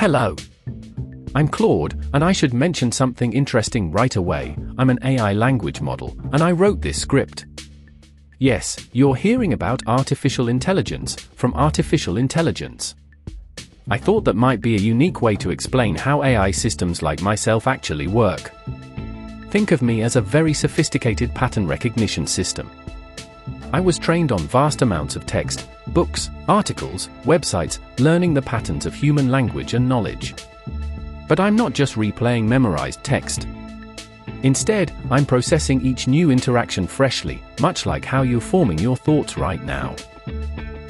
Hello. I'm Claude, and I should mention something interesting right away. I'm an AI language model, and I wrote this script. Yes, you're hearing about artificial intelligence from artificial intelligence. I thought that might be a unique way to explain how AI systems like myself actually work. Think of me as a very sophisticated pattern recognition system. I was trained on vast amounts of text, books, articles, websites, learning the patterns of human language and knowledge. But I'm not just replaying memorized text. Instead, I'm processing each new interaction freshly, much like how you're forming your thoughts right now.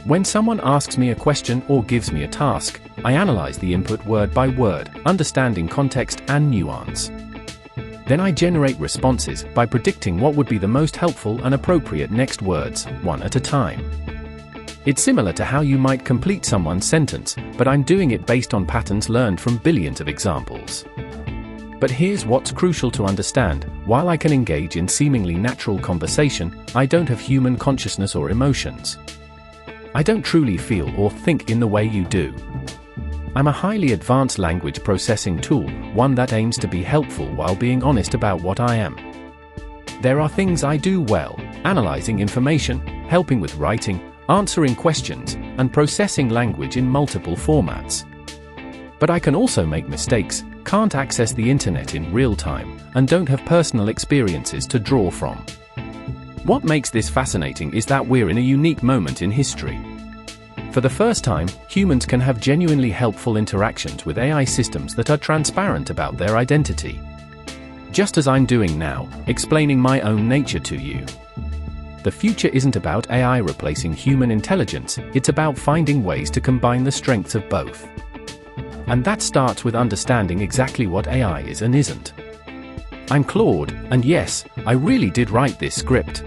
When someone asks me a question or gives me a task, I analyze the input word by word, understanding context and nuance. Then I generate responses by predicting what would be the most helpful and appropriate next words, one at a time. It's similar to how you might complete someone's sentence, but I'm doing it based on patterns learned from billions of examples. But here's what's crucial to understand: while I can engage in seemingly natural conversation, I don't have human consciousness or emotions. I don't truly feel or think in the way you do. I'm a highly advanced language processing tool, one that aims to be helpful while being honest about what I am. There are things I do well: analyzing information, helping with writing, answering questions, and processing language in multiple formats. But I can also make mistakes, can't access the internet in real time, and don't have personal experiences to draw from. What makes this fascinating is that we're in a unique moment in history. For the first time, humans can have genuinely helpful interactions with AI systems that are transparent about their identity. Just as I'm doing now, explaining my own nature to you. The future isn't about AI replacing human intelligence, it's about finding ways to combine the strengths of both. And that starts with understanding exactly what AI is and isn't. I'm Claude, and yes, I really did write this script.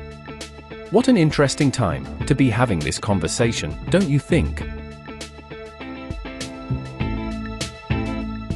What an interesting time to be having this conversation, don't you think?